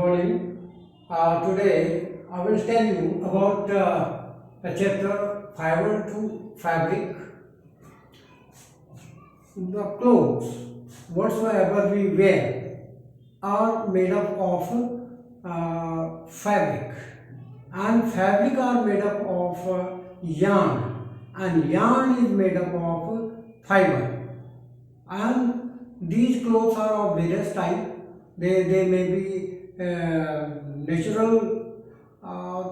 morning. Today I will tell you about the chapter fiber to fabric. The clothes whatsoever we wear are made up of fabric, and fabric are made up of yarn, and yarn is made up of fiber. And these clothes are of various type. They may be natural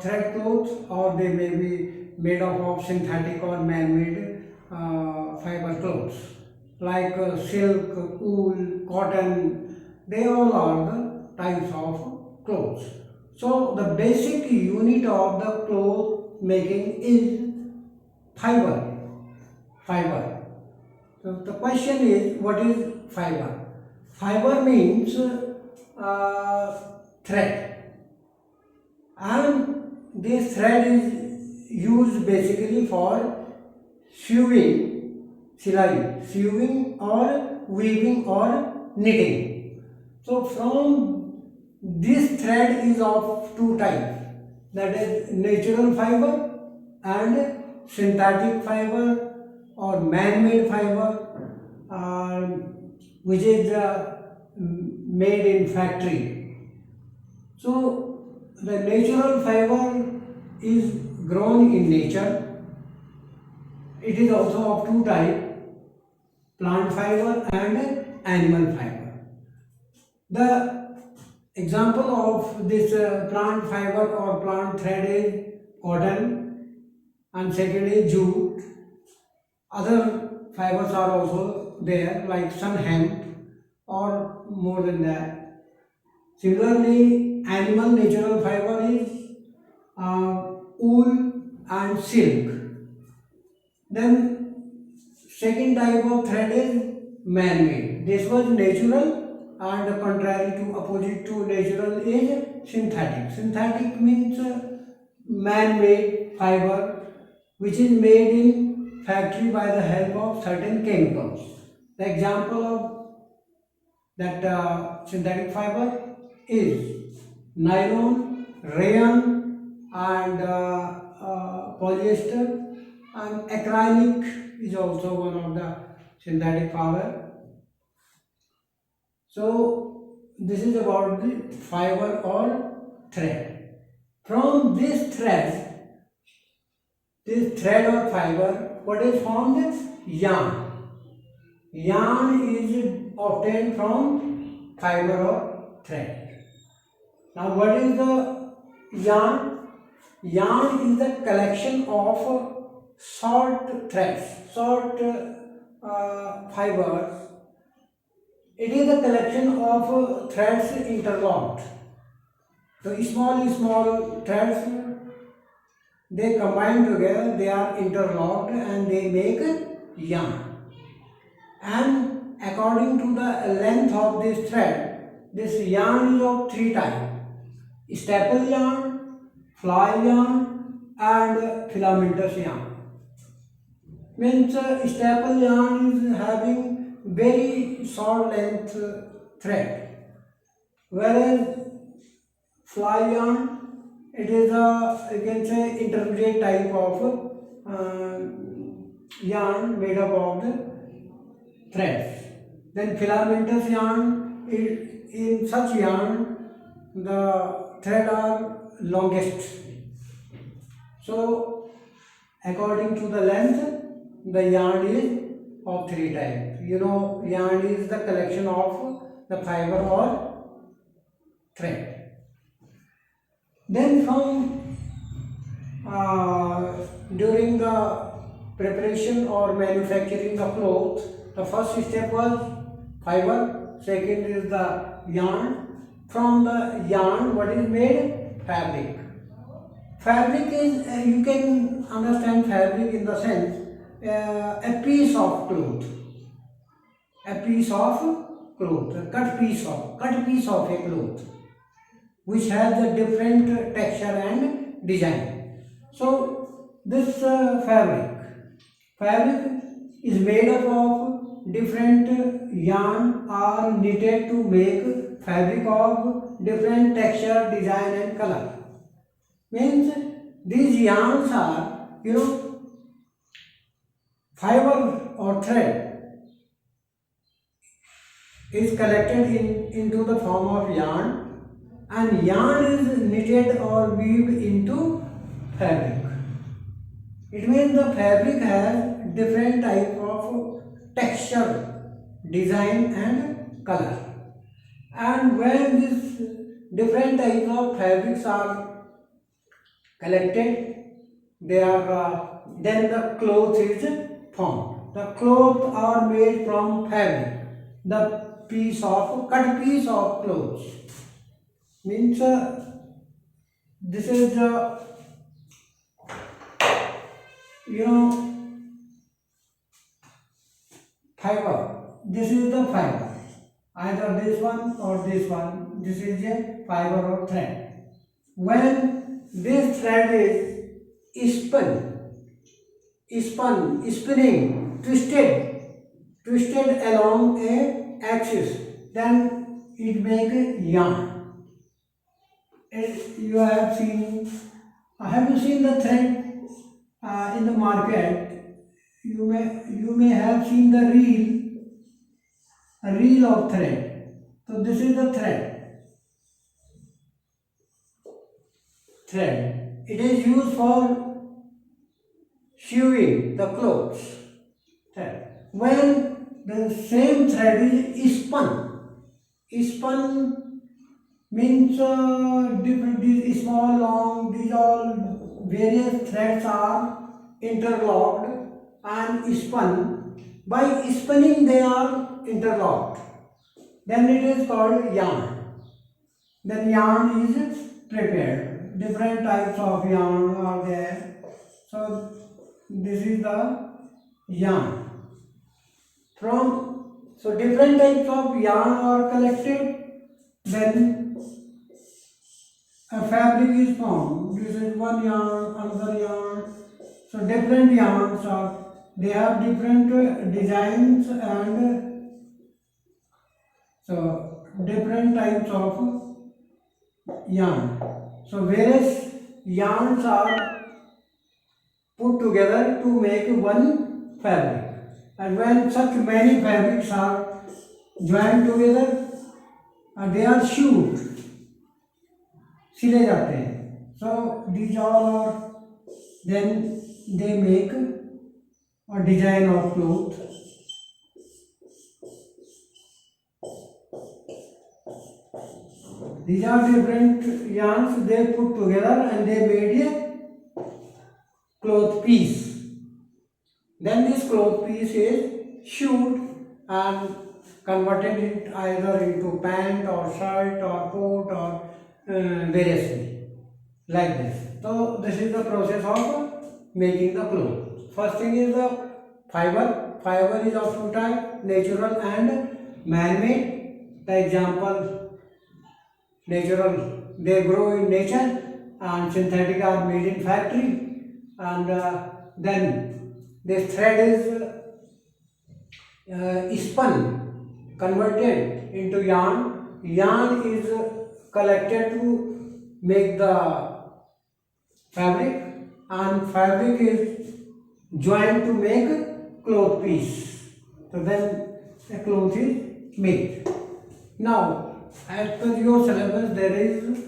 thread clothes, or they may be made up of synthetic or man-made fiber clothes like silk, wool, cotton. They all are the types of clothes. So the basic unit of the cloth making is fiber. Fiber. So the question is, what is fiber? Fiber means thread, and this thread is used basically for sewing or weaving or knitting. So from this thread is of two types, that is natural fiber and synthetic fiber or man-made fiber, which is made in factory. So the natural fiber is grown in nature. It is also of two types, plant fiber and animal fiber. The example of this plant fiber or plant thread is cotton, and second is jute. Other fibers are also there, like sun hemp or more than that. Similarly, animal natural fiber is wool and silk. Then second type of thread is man-made. This was natural, and contrary to opposite to natural is synthetic. Synthetic means man-made fiber, which is made in factory by the help of certain chemicals. The example of that synthetic fiber is nylon, rayon, and polyester, and acrylic is also one of the synthetic fiber. So this is about the fiber or thread. From this thread or fiber, what is formed? Yarn. Yarn is obtained from fiber or thread. Now what is the yarn? Yarn is the collection of short threads, short fibers. It is a collection of threads interlocked. So small threads, they combine together, they are interlocked, and they make yarn. And according to the length of this thread, this yarn is of three types: staple yarn, fly yarn, and filamentous yarn. Means staple yarn is having very short length thread, whereas fly yarn, it is a, you can say, intermediate type of yarn made up of the threads. Then filamentous yarn, in such yarn the thread are longest. So according to the length, the yarn is of three types. You know, yarn is the collection of the fiber or thread. Then from during the preparation or manufacturing the cloth, the first step was fiber, second is the yarn. From the yarn, what is made? Fabric. Fabric is, you can understand fabric in the sense, a piece of cloth. A piece of cloth, a cut piece of a cloth, which has a different texture and design. So this fabric is made up of different yarn are knitted to make fabric of different texture, design and color. Means these yarns are, fiber or thread is collected into the form of yarn, and yarn is knitted or weaved into fabric. It means the fabric has different type of texture, design and color. And when these different types of fabrics are collected, they are then the cloth is formed. The cloth are made from fabric. The cut piece of clothes means this is the fiber. This is the fiber. Either this one or this one. This is a fiber or thread. When this thread is spinning, twisted along a axis, then it makes a yarn. You have seen. Have you seen the thread in the market? You may have seen the reel of thread. So this is the thread. It is used for sewing the clothes. Thread. When the same thread is spun means different. These small, long, these all various threads are interlocked and spun. By spinning, they are interlocked. Then it is called yarn. Then yarn is prepared. Different types of yarn are there. So this is the yarn. So different types of yarn are collected. Then a fabric is formed. This is one yarn, another yarn. So different yarns they have different designs and so different types of yarn. So various yarns are put together to make one fabric. And when such many fabrics are joined together, they are सिले जाते हैं. So these all are then they make a design of cloth. These are different yarns they put together and they made a cloth piece. Then this cloth piece is sewed and converted either into pant or shirt or coat or variously like this. So this is the process of making the cloth. First thing is the fiber. Fiber is of two types, natural and man-made. The example, natural, they grow in nature, and synthetic are made in factory. And then this thread is spun, converted into yarn. Yarn is collected to make the fabric, and fabric is joined to make cloth piece. So then a cloth is made. Now, as per your syllabus, there is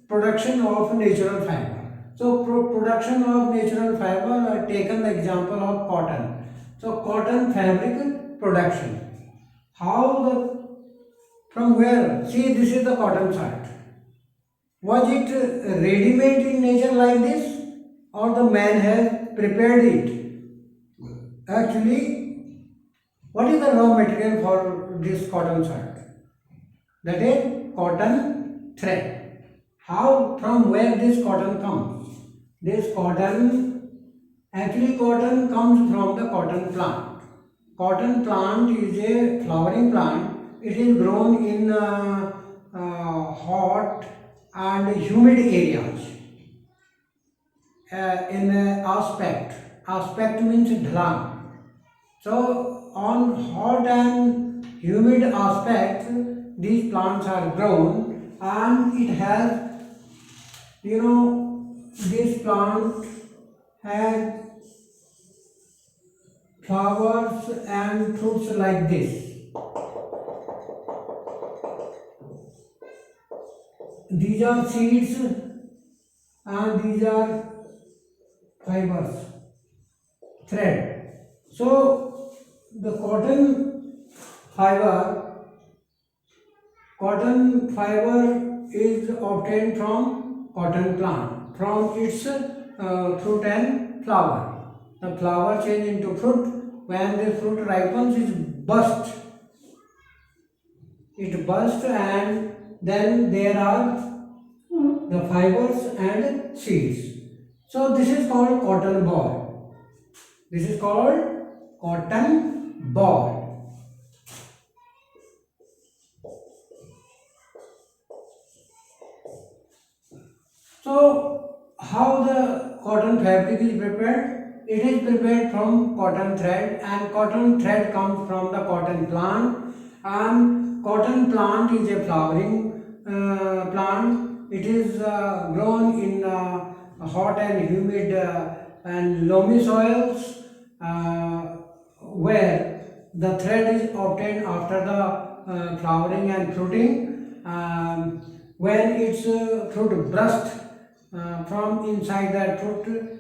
production of natural fiber. So production of natural fiber, I have taken the example of cotton. So cotton fabric production. From where? See, this is the cotton shirt. Was it ready-made in nature like this, or the man has prepared it? Actually, what is the raw material for this cotton shirt? That is cotton thread. From where this cotton comes? This cotton comes from the cotton plant. Cotton plant is a flowering plant. It is grown in hot and humid areas. In aspect means dhalan. So on hot and humid aspects, these plants are grown, and it has, you know, this plant has flowers and fruits like this. These are seeds and these are fibers, thread. So the cotton fiber is obtained from cotton plant, from its fruit and flower. The flower change into fruit. When the fruit ripens, it bursts, and then there are the fibers and seeds. So this is called cotton ball. This is called cotton ball. So how the cotton fabric is prepared? It is prepared from cotton thread, and cotton thread comes from the cotton plant, and cotton plant is a flowering plant. It is grown in hot and humid and loamy soils, where the thread is obtained after the flowering and fruiting. When its fruit bursts from inside that fruit,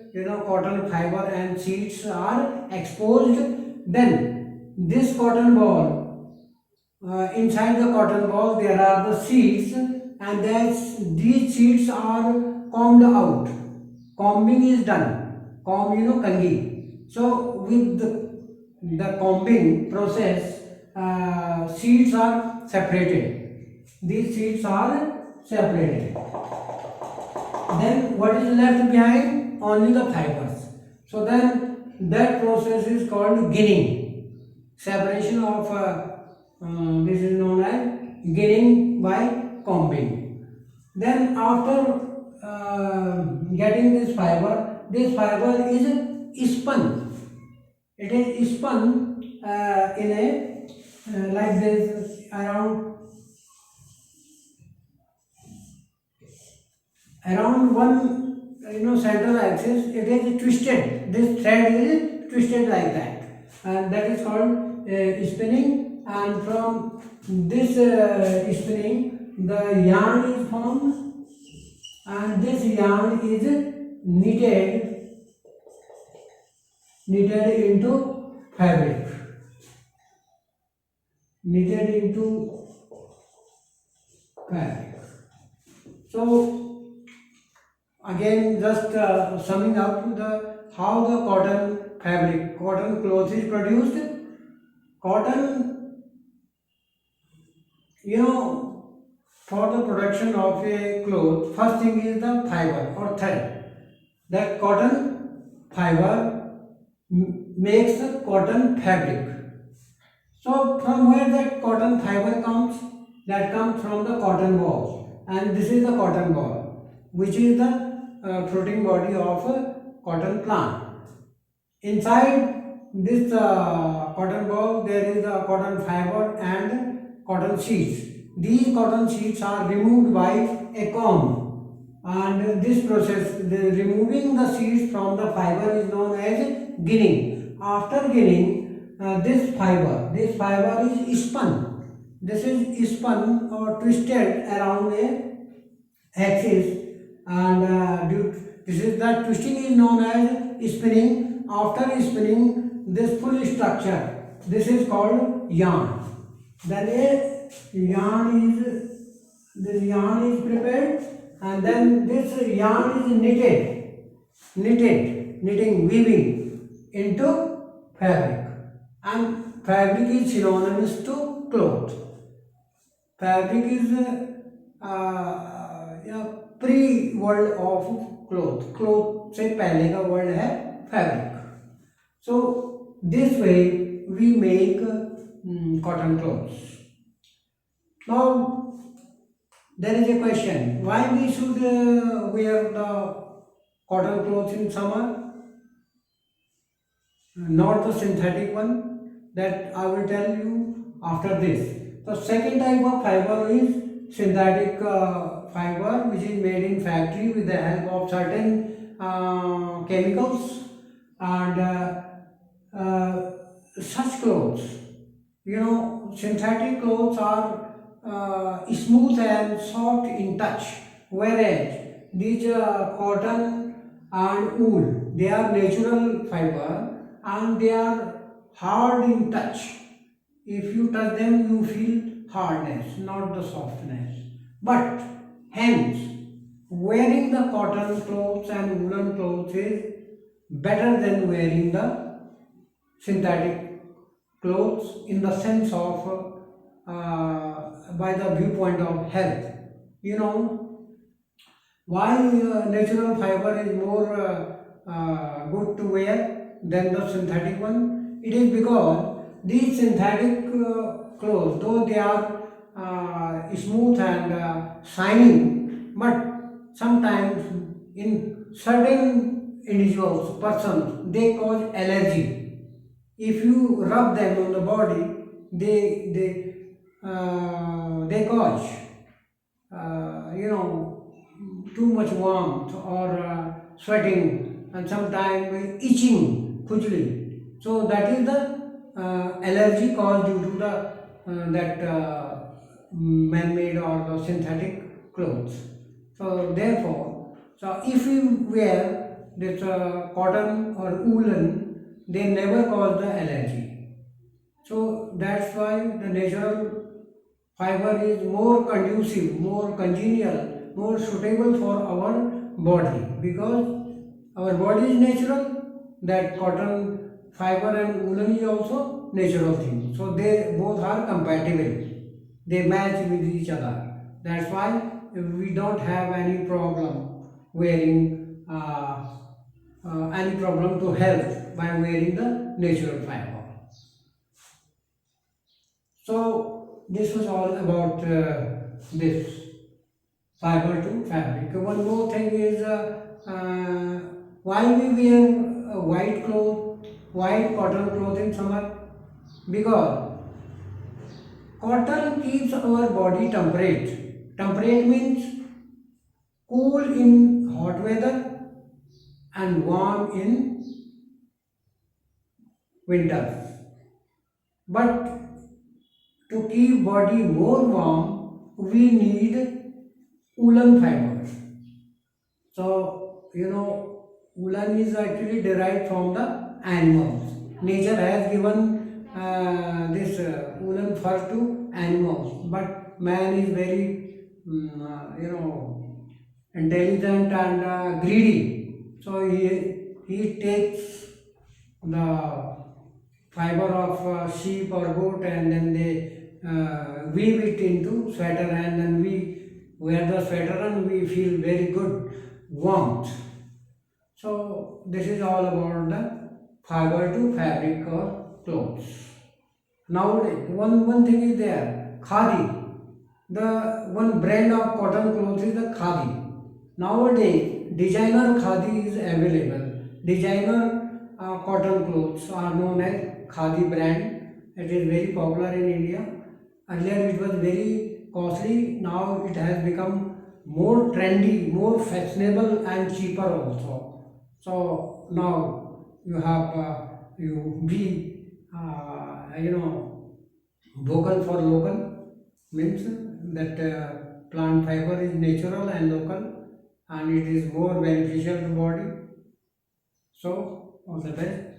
cotton fiber and seeds are exposed. Then this cotton ball, inside the cotton ball there are the seeds, and these seeds are combed out. Combing is done. Comb, kangi. So with the combing process, seeds are separated. These seeds are separated. Then what is left behind? Only the fibers. So then that process is called ginning. Separation of this is known as ginning by combing. Then after getting this fiber is spun. It is spun in a like this, around one central axis. It is twisted. This thread is twisted like that, and that is called spinning. And from this spinning, the yarn is formed, and this yarn is knitted into fabric, knitted into fabric. So again, just summing up how the cotton cloth is produced. Cotton, for the production of a cloth, first thing is the fiber or thread. That cotton fiber makes the cotton fabric. So from where that cotton fiber comes? That comes from the cotton ball, and this is the cotton ball, which is the fruiting body of a cotton plant. Inside this cotton ball there is a cotton fiber and cotton seeds. These cotton seeds are removed by a comb, and this process, the removing the seeds from the fiber, is known as ginning. After ginning, this fiber is spun. This is spun or twisted around a axis, and this is that twisting is known as spinning. After spinning, this full structure, this is called yarn. Then this yarn is prepared, and then this yarn is weaving into fabric, and fabric is synonymous to cloth. Fabric is pre-world of cloth से पहले का word है fabric. So this way we make cotton clothes. Now there is a question: why we should wear the cotton clothes in summer, not the synthetic one? That I will tell you after this. The second type of fiber is synthetic fiber which is made in factory with the help of certain chemicals, and such clothes, synthetic clothes are smooth and soft in touch, whereas these cotton and wool, they are natural fiber and they are hard in touch. If you touch them, you feel hardness, not the softness. But hence, wearing the cotton clothes and woolen clothes is better than wearing the synthetic clothes in the sense of by the viewpoint of health. You know, why natural fiber is more good to wear than the synthetic one? It is because these synthetic clothes, though they are smooth and shining, but sometimes in certain individuals, persons, they cause allergy. If you rub them on the body, they cause too much warmth or sweating, and sometimes itching, khujli. So that is the allergy caused due to the that man-made or the synthetic clothes. So therefore, so if you wear this cotton or woolen, they never cause the allergy. So that's why the natural fiber is more conducive, more congenial, more suitable for our body, because our body is natural. That cotton fiber and woolen is also natural thing. So they both are compatible. They match with each other. That's why we don't have any problem wearing any problem to health by wearing the natural fiber. So this was all about this fiber to fabric. One more thing is why we wear white cotton cloth in summer? Because cotton keeps our body temperate. Temperate means cool in hot weather and warm in winter. But to keep body more warm, we need woolen fibers. So, woolen is actually derived from the animals. Nature has given this woolen fur to animals, but man is very, intelligent and greedy. So he takes the fiber of sheep or goat, and then they weave it into sweater, and then we wear the sweater and we feel very good warmth. So this is all about the fiber to fabric or clothes. Nowadays, one thing is there, khadi. The one brand of cotton clothes is the khadi. Nowadays, designer khadi is available. Designer cotton clothes are known as khadi brand. It is very popular in India. Earlier it was very costly. Now it has become more trendy, more fashionable, and cheaper also. So now you be vocal for local, means that plant fiber is natural and local, and it is more beneficial to body. So all the best.